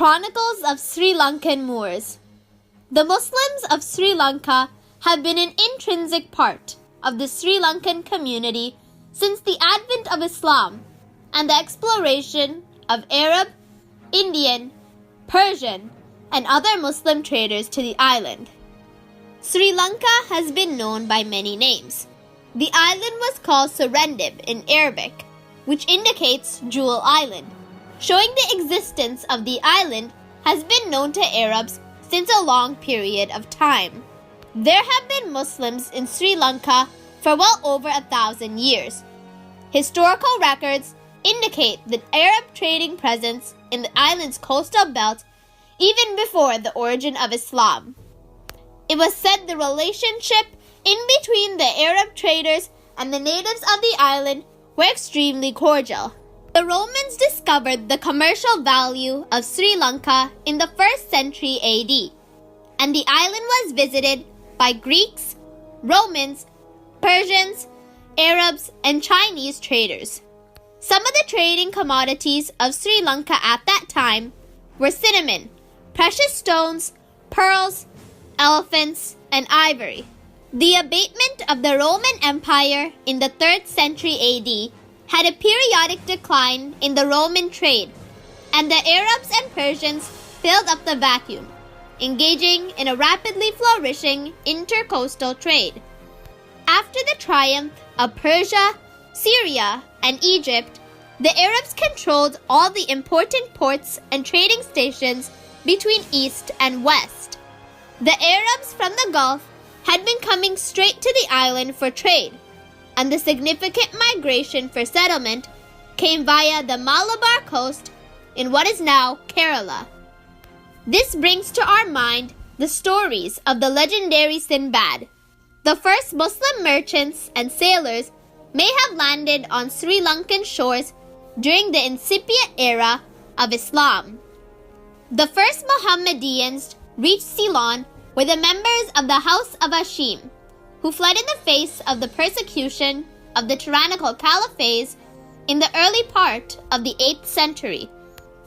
Chronicles of Sri Lankan Moors. The Muslims of Sri Lanka have been an intrinsic part of the Sri Lankan community since the advent of Islam and the exploration of Arab, Indian, Persian, and other Muslim traders to the island. Sri Lanka has been known by many names. The island was called Serendib in Arabic, which indicates Jewel Island, showing the existence of the island has been known to Arabs since a long period of time. There have been Muslims in Sri Lanka for well over 1,000 years. Historical records indicate the Arab trading presence in the island's coastal belt even before the origin of Islam. It was said the relationship in between the Arab traders and the natives of the island were extremely cordial. The Romans discovered the commercial value of Sri Lanka in the 1st century AD, and the island was visited by Greeks, Romans, Persians, Arabs, and Chinese traders. Some of the trading commodities of Sri Lanka at that time were cinnamon, precious stones, pearls, elephants, and ivory. The abatement of the Roman Empire in the 3rd century AD had a periodic decline in the Roman trade, and the Arabs and Persians filled up the vacuum, engaging in a rapidly flourishing intercoastal trade. After the triumph of Persia, Syria, and Egypt, the Arabs controlled all the important ports and trading stations between East and West. The Arabs from the Gulf had been coming straight to the island for trade, and the significant migration for settlement came via the Malabar coast in what is now Kerala. This brings to our mind the stories of the legendary Sinbad. The first Muslim merchants and sailors may have landed on Sri Lankan shores during the incipient era of Islam. The first Mohammedans reached Ceylon were the members of the House of Hashim, who fled in the face of the persecution of the tyrannical caliphates in the early part of the 8th century.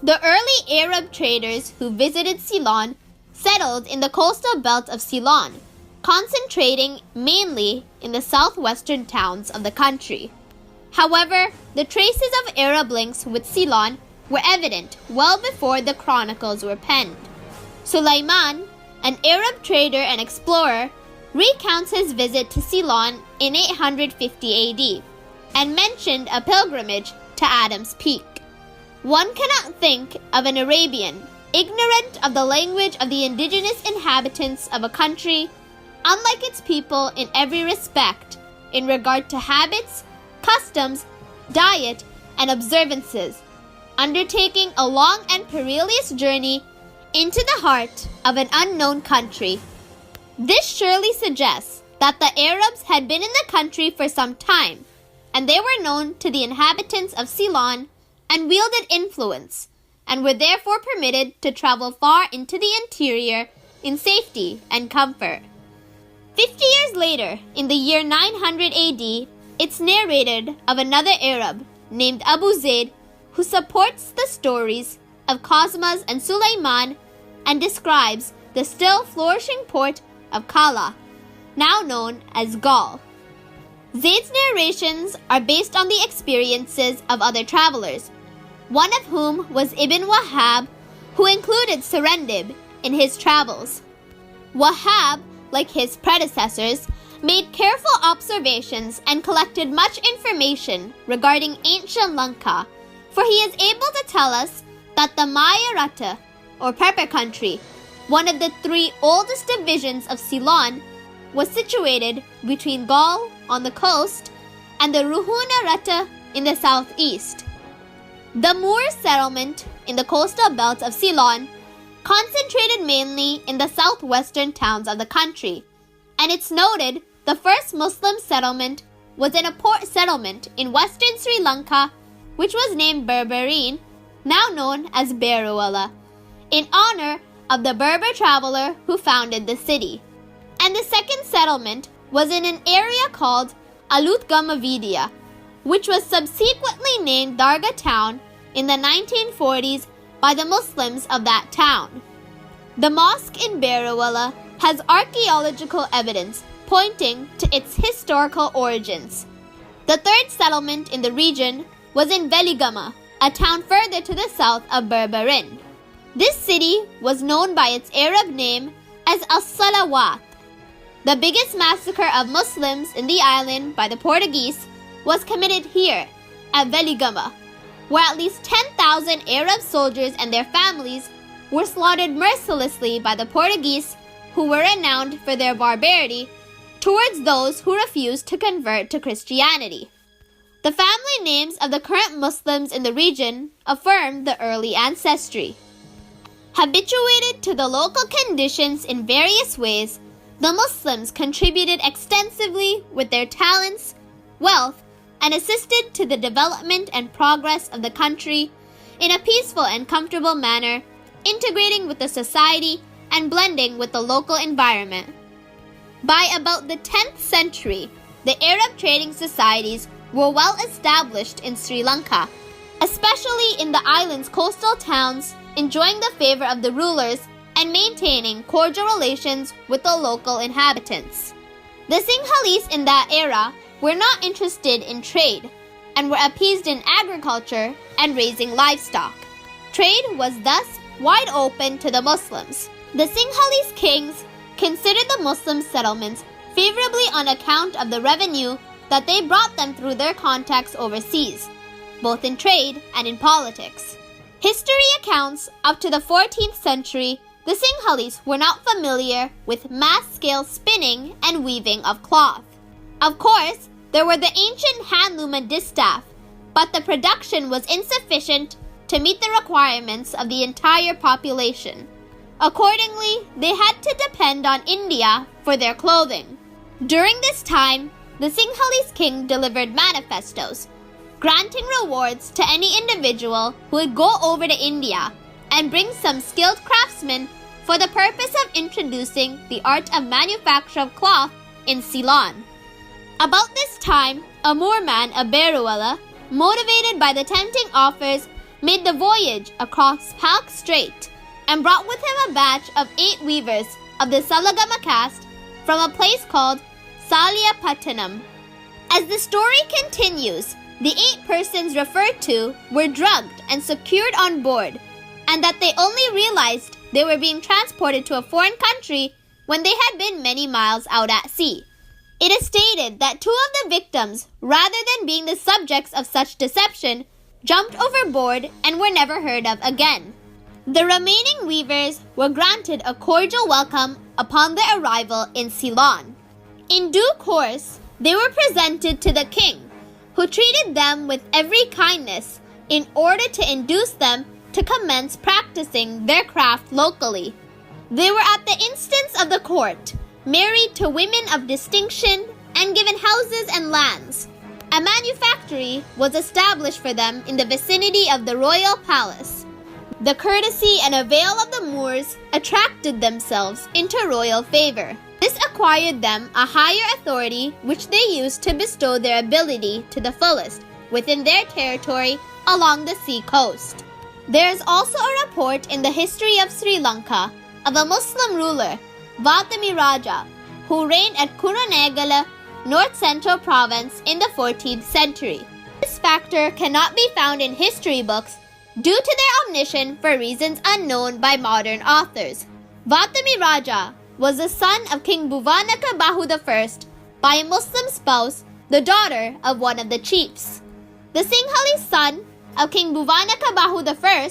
The early Arab traders who visited Ceylon settled in the coastal belt of Ceylon, concentrating mainly in the southwestern towns of the country. However, the traces of Arab links with Ceylon were evident well before the Chronicles were penned. Sulaiman, an Arab trader and explorer, recounts his visit to Ceylon in 850 AD and mentioned a pilgrimage to Adam's Peak. One cannot think of an Arabian ignorant of the language of the indigenous inhabitants of a country, unlike its people in every respect in regard to habits, customs, diet, and observances, undertaking a long and perilous journey into the heart of an unknown country. This surely suggests that the Arabs had been in the country for some time, and they were known to the inhabitants of Ceylon and wielded influence, and were therefore permitted to travel far into the interior in safety and comfort. 50 years later, in the year 900 AD, it's narrated of another Arab named Abu Zayd who supports the stories of Cosmas and Suleiman and describes the still flourishing port of Kala, now known as Gaul. Zayd's narrations are based on the experiences of other travelers, one of whom was Ibn Wahab, who included Serendib in his travels. Wahab, like his predecessors, made careful observations and collected much information regarding ancient Lanka, for he is able to tell us that the Mayarata, or Pepper country, one of the 3 oldest divisions of Ceylon, was situated between Gaul on the coast and the Ruhunarata in the southeast. The Moor settlement in the coastal belt of Ceylon concentrated mainly in the southwestern towns of the country, and it's noted the first Muslim settlement was in a port settlement in western Sri Lanka, which was named Berberine, now known as Beruala, in honor of the Berber traveler who founded the city. And the second settlement was in an area called Alut Gamavidia, which was subsequently named Darga Town in the 1940s by the Muslims of that town. The mosque in Berawala has archaeological evidence pointing to its historical origins. The third settlement in the region was in Veligama, a town further to the south of Berberin. This city was known by its Arab name as As-Salawat. The biggest massacre of Muslims in the island by the Portuguese was committed here at Veligama, where at least 10,000 Arab soldiers and their families were slaughtered mercilessly by the Portuguese, who were renowned for their barbarity towards those who refused to convert to Christianity. The family names of the current Muslims in the region affirm the early ancestry. Habituated to the local conditions in various ways, the Muslims contributed extensively with their talents, wealth, and assisted to the development and progress of the country in a peaceful and comfortable manner, integrating with the society and blending with the local environment. By about the 10th century, the Arab trading societies were well established in Sri Lanka, especially in the island's coastal towns, enjoying the favor of the rulers and maintaining cordial relations with the local inhabitants. The Sinhalese in that era were not interested in trade and were appeased in agriculture and raising livestock. Trade was thus wide open to the Muslims. The Sinhalese kings considered the Muslim settlements favorably on account of the revenue that they brought them through their contacts overseas, both in trade and in politics. History accounts up to the 14th century, the Sinhalese were not familiar with mass-scale spinning and weaving of cloth. Of course, there were the ancient handloom and distaff, but the production was insufficient to meet the requirements of the entire population. Accordingly, they had to depend on India for their clothing. During this time, the Sinhalese king delivered manifestos, granting rewards to any individual who would go over to India and bring some skilled craftsmen for the purpose of introducing the art of manufacture of cloth in Ceylon. About this time, a Moorman of Berawala, motivated by the tempting offers, made the voyage across Palk Strait and brought with him a batch of 8 weavers of the Salagama caste from a place called Saliapattanam. As the story continues, the 8 persons referred to were drugged and secured on board, and that they only realized they were being transported to a foreign country when they had been many miles out at sea. It is stated that 2 of the victims, rather than being the subjects of such deception, jumped overboard and were never heard of again. The remaining weavers were granted a cordial welcome upon their arrival in Ceylon. In due course, they were presented to the king, who treated them with every kindness in order to induce them to commence practicing their craft locally. They were at the instance of the court, married to women of distinction, and given houses and lands. A manufactory was established for them in the vicinity of the royal palace. The courtesy and avail of the Moors attracted themselves into royal favor. This acquired them a higher authority which they used to bestow their ability to the fullest within their territory along the sea coast. There is also a report in the history of Sri Lanka of a Muslim ruler, Vatami Raja, who reigned at Kurunegala, North Central Province in the 14th century. This factor cannot be found in history books due to their omission for reasons unknown by modern authors. Vatami Raja was the son of King Bhuvanaka Bahu I by a Muslim spouse, the daughter of one of the chiefs. The Sinhalese son of King Bhuvanaka Bahu I,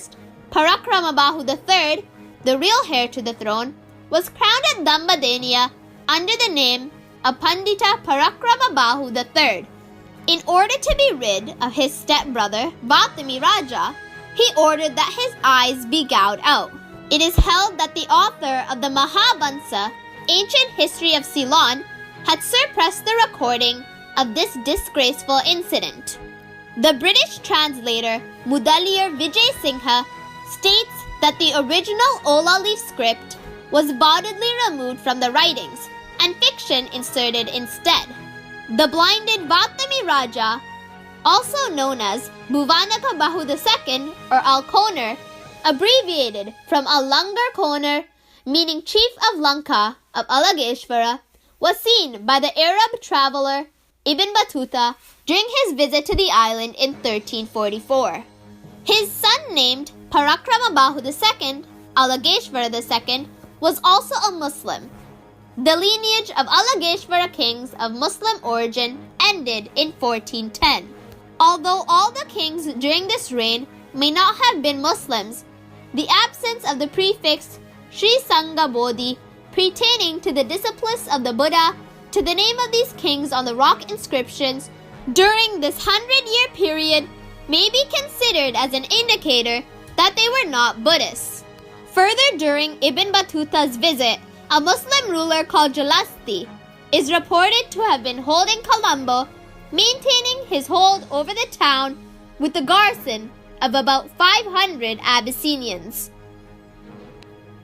Parakrama Bahu III, the real heir to the throne, was crowned at Dambadeniya under the name of Pandita Parakrama Bahu III. In order to be rid of his stepbrother, Vatami Raja, he ordered that his eyes be gouged out. It is held that the author of the Mahabhansa, Ancient History of Ceylon, had suppressed the recording of this disgraceful incident. The British translator Mudaliar Vijay Singha states that the original Ola leaf script was bodily removed from the writings and fiction inserted instead. The blinded Vatami Raja, also known as Bhuvanaka Bahu II or Alkoner, abbreviated from Al-Langar Koner, meaning chief of Lanka of Alageshwara, was seen by the Arab traveler Ibn Battuta during his visit to the island in 1344. His son, named Parakramabahu II, Alageshwara II, was also a Muslim. The lineage of Alageshwara kings of Muslim origin ended in 1410. Although all the kings during this reign may not have been Muslims, the absence of the prefix Sri Sangha Bodhi pertaining to the disciples of the Buddha to the name of these kings on the rock inscriptions during this 100-year period may be considered as an indicator that they were not Buddhists. Further, during Ibn Battuta's visit, a Muslim ruler called Jalasti is reported to have been holding Colombo, maintaining his hold over the town with a garrison of about 500 Abyssinians.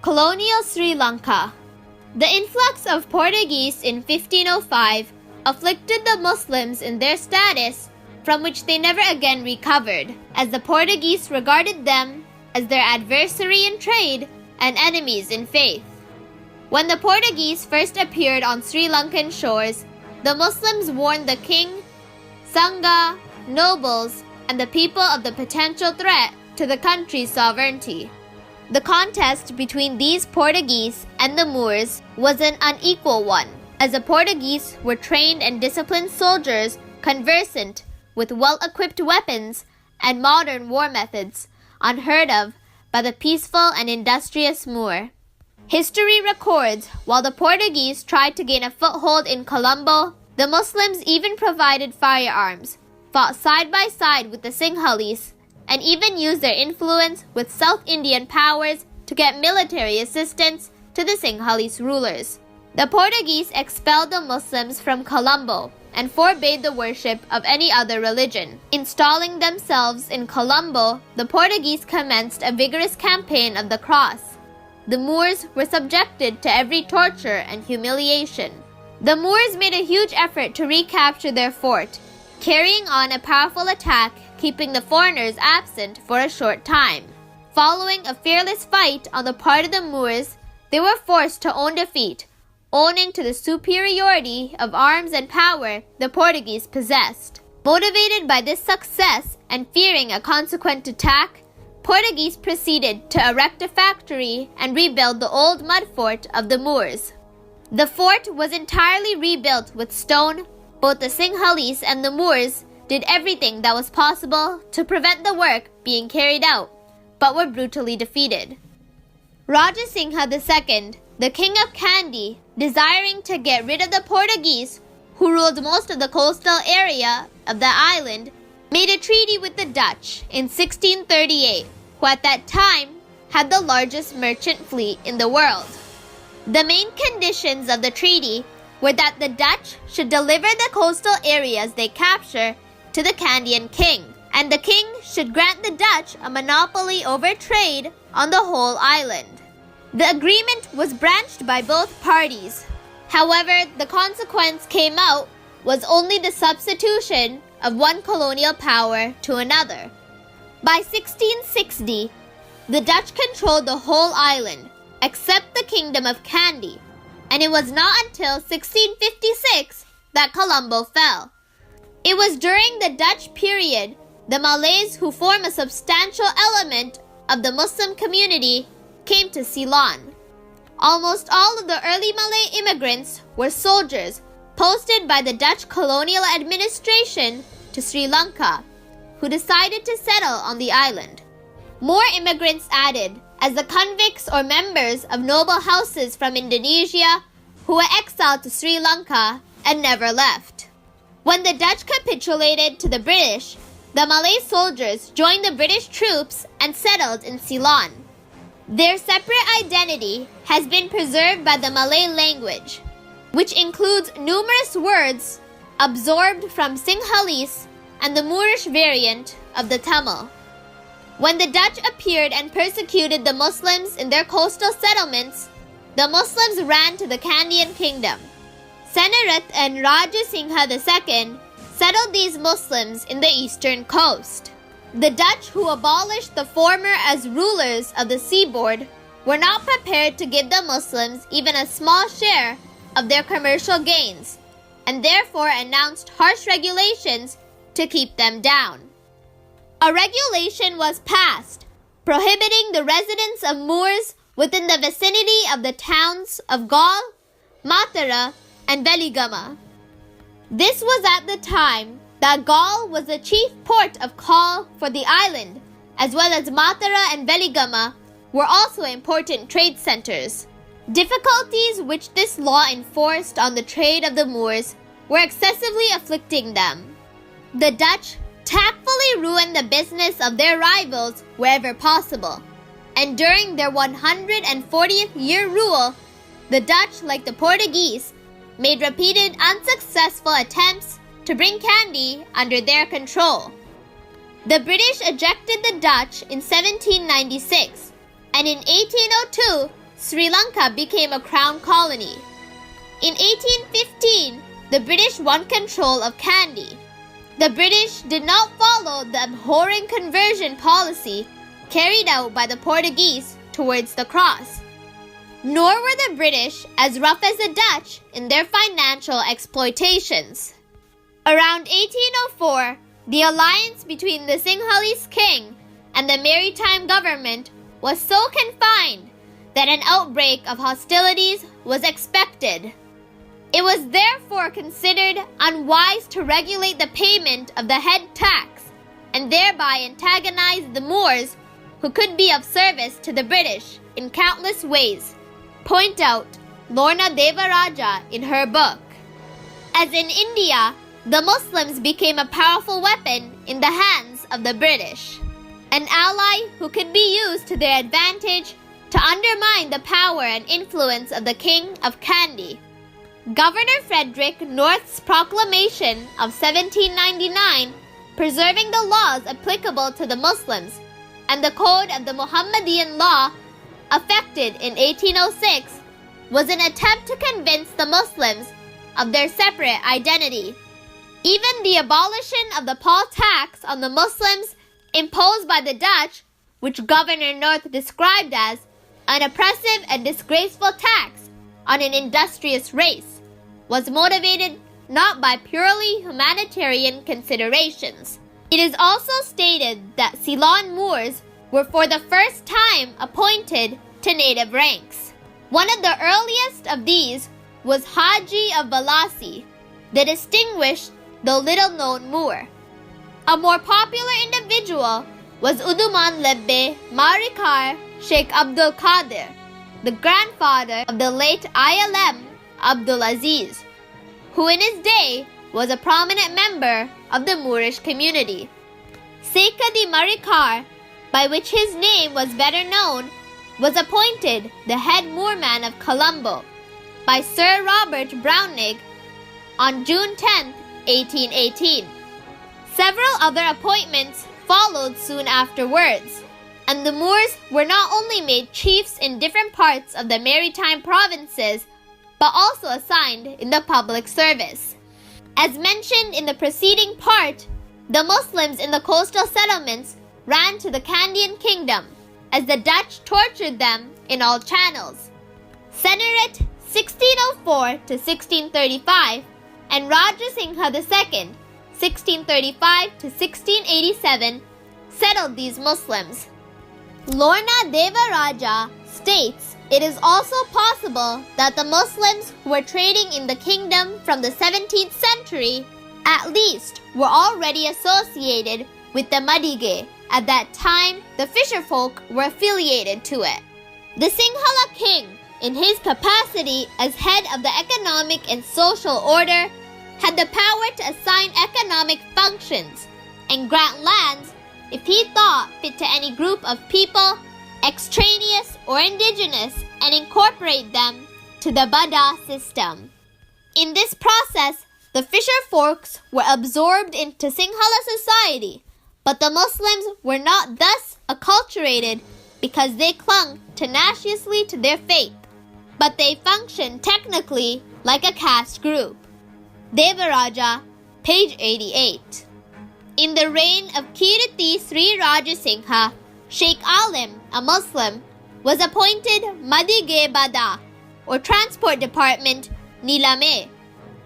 Colonial Sri Lanka. The influx of Portuguese in 1505 afflicted the Muslims in their status, from which they never again recovered, as the Portuguese regarded them as their adversary in trade and enemies in faith. When the Portuguese first appeared on Sri Lankan shores, the Muslims warned the king, Sangha, nobles, and the people of the potential threat to the country's sovereignty. The contest between these Portuguese and the Moors was an unequal one, as the Portuguese were trained and disciplined soldiers conversant with well-equipped weapons and modern war methods unheard of by the peaceful and industrious Moor. History records while the Portuguese tried to gain a foothold in Colombo, the Muslims even provided firearms, fought side by side with the Sinhalese, and even used their influence with South Indian powers to get military assistance to the Sinhalese rulers. The Portuguese expelled the Muslims from Colombo and forbade the worship of any other religion. Installing themselves in Colombo, the Portuguese commenced a vigorous campaign of the cross. The Moors were subjected to every torture and humiliation. The Moors made a huge effort to recapture their fort, carrying on a powerful attack, keeping the foreigners absent for a short time. Following a fearless fight on the part of the Moors, they were forced to own defeat, owing to the superiority of arms and power the Portuguese possessed. Motivated by this success and fearing a consequent attack, Portuguese proceeded to erect a factory and rebuild the old mud fort of the Moors. The fort was entirely rebuilt with stone. Both the Sinhalese and the Moors did everything that was possible to prevent the work being carried out, but were brutally defeated. Raja Singha II, the king of Kandy, desiring to get rid of the Portuguese, who ruled most of the coastal area of the island, made a treaty with the Dutch in 1638, who at that time had the largest merchant fleet in the world. The main conditions of the treaty were that the Dutch should deliver the coastal areas they capture to the Kandian king, and the king should grant the Dutch a monopoly over trade on the whole island. The agreement was branched by both parties. However, the consequence came out was only the substitution of one colonial power to another. By 1660, the Dutch controlled the whole island, except the kingdom of Kandy, and it was not until 1656 that Colombo fell. It was during the Dutch period the Malays, who form a substantial element of the Muslim community, came to Ceylon. Almost all of the early Malay immigrants were soldiers posted by the Dutch colonial administration to Sri Lanka, who decided to settle on the island. More immigrants added as the convicts or members of noble houses from Indonesia who were exiled to Sri Lanka and never left. When the Dutch capitulated to the British, the Malay soldiers joined the British troops and settled in Ceylon. Their separate identity has been preserved by the Malay language, which includes numerous words absorbed from Sinhalese and the Moorish variant of the Tamil. When the Dutch appeared and persecuted the Muslims in their coastal settlements, the Muslims ran to the Kandian kingdom. Senarat and Raja Singha II settled these Muslims in the eastern coast. The Dutch, who abolished the former as rulers of the seaboard, were not prepared to give the Muslims even a small share of their commercial gains, and therefore announced harsh regulations to keep them down. A regulation was passed prohibiting the residence of Moors within the vicinity of the towns of Gaul, Matara, and Veligama. This was at the time that Gaul was the chief port of call for the island, as well as Matara and Veligama were also important trade centers. Difficulties which this law enforced on the trade of the Moors were excessively afflicting them. The Dutch tactfully ruined the business of their rivals wherever possible, and during their 140th year rule, the Dutch, like the Portuguese, made repeated unsuccessful attempts to bring Kandy under their control. The British ejected the Dutch in 1796, and in 1802, Sri Lanka became a crown colony. In 1815, the British won control of Kandy. The British did not follow the abhorring conversion policy carried out by the Portuguese towards the cross. Nor were the British as rough as the Dutch in their financial exploitations. Around 1804, the alliance between the Sinhalese king and the maritime government was so confined that an outbreak of hostilities was expected. It was therefore considered unwise to regulate the payment of the head tax and thereby antagonize the Moors, who could be of service to the British in countless ways, point out Lorna Devaraja in her book. As in India, the Muslims became a powerful weapon in the hands of the British, an ally who could be used to their advantage to undermine the power and influence of the King of Kandy. Governor Frederick North's proclamation of 1799, preserving the laws applicable to the Muslims, and the Code of the Muhammadian law, effected in 1806, was an attempt to convince the Muslims of their separate identity. Even the abolition of the poll tax on the Muslims imposed by the Dutch, which Governor North described as an oppressive and disgraceful tax on an industrious race, was motivated not by purely humanitarian considerations. It is also stated that Ceylon Moors were for the first time appointed to native ranks. One of the earliest of these was Haji of Balasi, the distinguished though little-known Moor. A more popular individual was Uduman Lebbe Marikar Sheikh Abdul Qadir, the grandfather of the late ILM Abdul Aziz, who in his day was a prominent member of the Moorish community. Seika di Marikar, by which his name was better known, was appointed the head Moorman of Colombo by Sir Robert Browning on June 10, 1818. Several other appointments followed soon afterwards, and the Moors were not only made chiefs in different parts of the maritime provinces, but also assigned in the public service. As mentioned in the preceding part, the Muslims in the coastal settlements ran to the Kandyan kingdom, as the Dutch tortured them in all channels. Senaret 1604 to 1635 and Raja Singha II 1635 to 1687 settled these Muslims. Lorna Devaraja states it is also possible that the Muslims who were trading in the kingdom from the 17th century at least were already associated with the Madige. At that time, the fisherfolk were affiliated to it. The Singhala king, in his capacity as head of the economic and social order, had the power to assign economic functions and grant lands if he thought fit to any group of people, extraneous or indigenous, and incorporate them to the Bada system. In this process, the fisher folks were absorbed into Singhala society, but the Muslims were not thus acculturated because they clung tenaciously to their faith, but they functioned technically like a caste group. Devaraja, page 88. In the reign of Kirti Sri Rajasingha, Sheikh Alim, a Muslim, was appointed Madige Bada, or Transport Department, Nilame,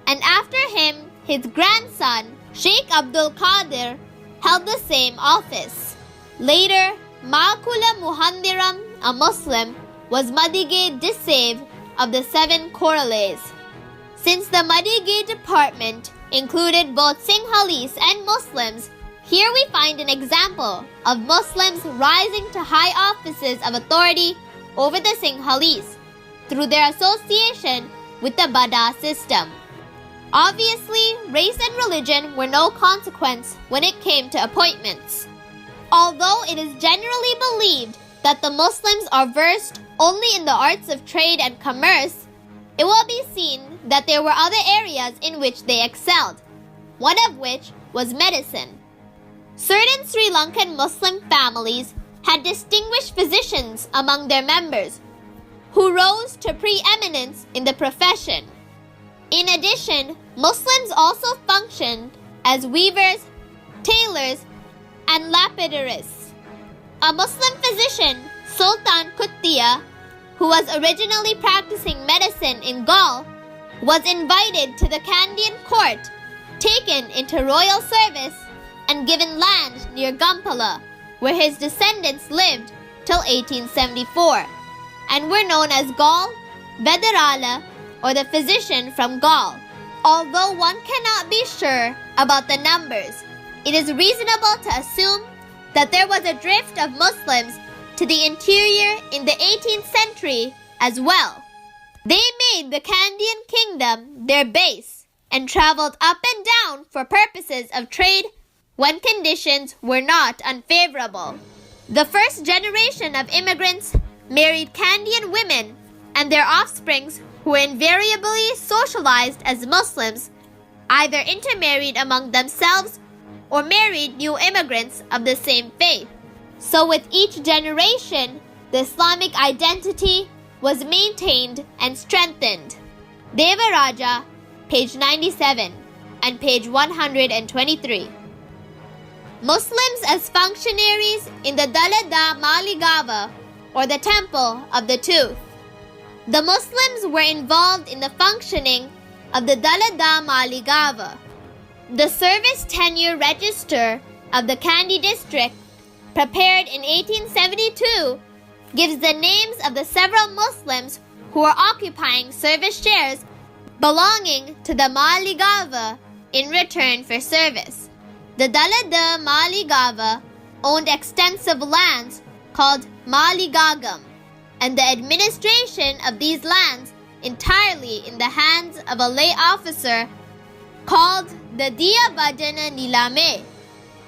and after him, his grandson, Sheikh Abdul Qadir, held the same office. Later, Makula Muhandiram, a Muslim, was Madige Disav of the 7 Corales. Since the Madige department included both Sinhalese and Muslims, here we find an example of Muslims rising to high offices of authority over the Sinhalese through their association with the Bada system. Obviously, race and religion were no consequence when it came to appointments. Although it is generally believed that the Muslims are versed only in the arts of trade and commerce, it will be seen that there were other areas in which they excelled, one of which was medicine. Certain Sri Lankan Muslim families had distinguished physicians among their members, who rose to preeminence in the profession. In addition, Muslims also functioned as weavers, tailors, and lapidaries. A Muslim physician, Sultan Kuttiya, who was originally practicing medicine in Gaul, was invited to the Kandyan court, taken into royal service, and given land near Gampala, where his descendants lived till 1874, and were known as Gaul Vedarala, or the physician from Gaul. Although one cannot be sure about the numbers, it is reasonable to assume that there was a drift of Muslims to the interior in the 18th century as well. They made the Kandyan kingdom their base and traveled up and down for purposes of trade when conditions were not unfavorable. The first generation of immigrants married Kandyan women, and their offsprings, who were invariably socialized as Muslims, either intermarried among themselves or married new immigrants of the same faith. So with each generation, the Islamic identity was maintained and strengthened. Devaraja, page 97 and page 123. Muslims as functionaries in the Dalada Maligava, or the Temple of the Tooth. The Muslims were involved in the functioning of the Dalada Maligava. The service tenure register of the Kandy district, prepared in 1872, gives the names of the several Muslims who are occupying service shares belonging to the Maligava in return for service. The Dalada Maligava owned extensive lands called Maligagam, and the administration of these lands entirely in the hands of a lay officer called the Diabadana Nilame,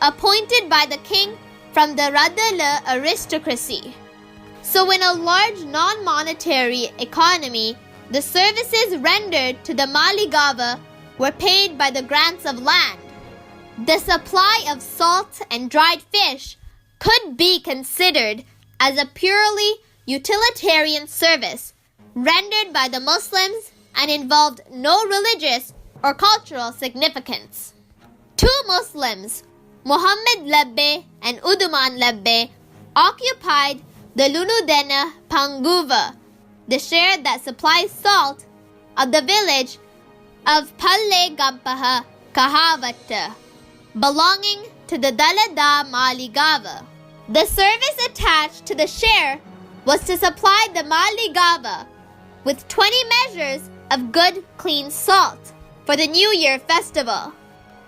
appointed by the king from the Radala aristocracy. So in a large non-monetary economy, the services rendered to the Maligava were paid by the grants of land. The supply of salt and dried fish could be considered as a purely utilitarian service rendered by the Muslims and involved no religious or cultural significance. Two Muslims, Muhammad Lebbe and Uduman Lebbe, occupied the Lunudena Panguva, the share that supplies salt, of the village of Palle Gampaha Kahavata, belonging to the Dalada Maligava. The service attached to the share was to supply the Maligava with 20 measures of good, clean salt for the New Year festival.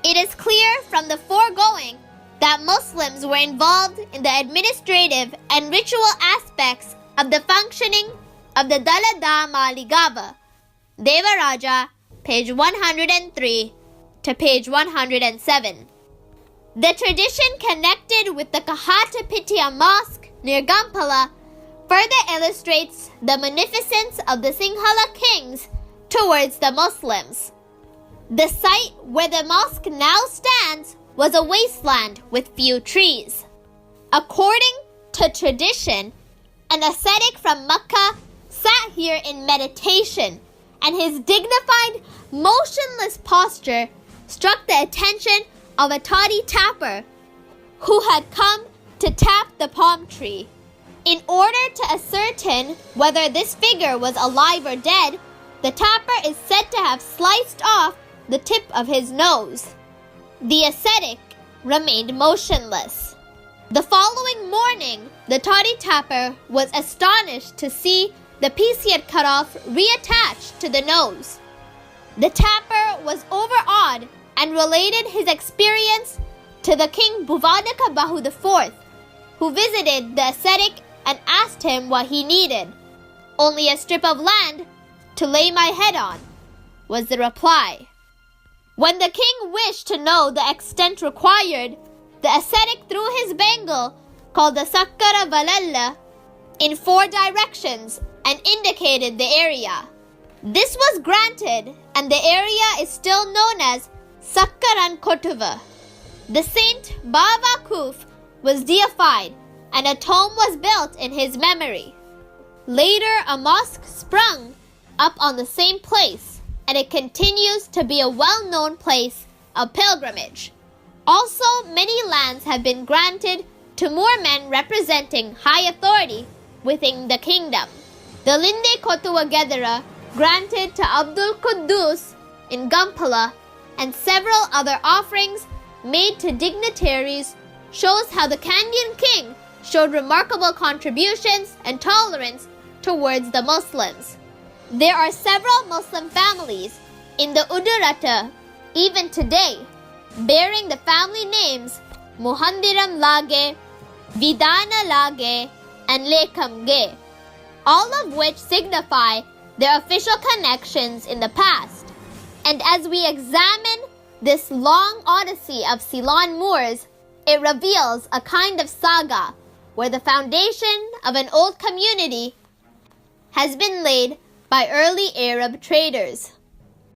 It is clear from the foregoing that Muslims were involved in the administrative and ritual aspects of the functioning of the Dalada Maligava. Devaraja, page 103 to page 107. The tradition connected with the Kahatapitiya Mosque near Gampala further illustrates the munificence of the Sinhala kings towards the Muslims. The site where the mosque now stands was a wasteland with few trees. According to tradition, an ascetic from Mecca sat here in meditation, and his dignified, motionless posture struck the attention of a toddy tapper who had come to tap the palm tree. In order to ascertain whether this figure was alive or dead, the tapper is said to have sliced off the tip of his nose. The ascetic remained motionless. The following morning, the toddy tapper was astonished to see the piece he had cut off reattached to the nose. The tapper was overawed and related his experience to the king Bhuvadaka Bahu IV, who visited the ascetic and asked him what he needed. "Only a strip of land to lay my head on," was the reply. When the king wished to know the extent required, the ascetic threw his bangle, called the Sakkara Valalla, in 4 directions and indicated the area. This was granted, and the area is still known as Sakkaran Kotuva. The saint Baba Kuf was deified, and a tomb was built in his memory. Later, a mosque sprung up on the same place, and it continues to be a well-known place of pilgrimage. Also, many lands have been granted to more men representing high authority within the kingdom. The Linde Kotuwa Gedera granted to Abdul Quddus in Gampala and several other offerings made to dignitaries shows how the Kandyan king showed remarkable contributions and tolerance towards the Muslims. There are several Muslim families in the Udurata even today, bearing the family names Muhandiram Lage, Vidana Lage, and Lekam Ge, all of which signify their official connections in the past. And as we examine this long odyssey of Ceylon Moors, it reveals a kind of saga where the foundation of an old community has been laid by early Arab traders.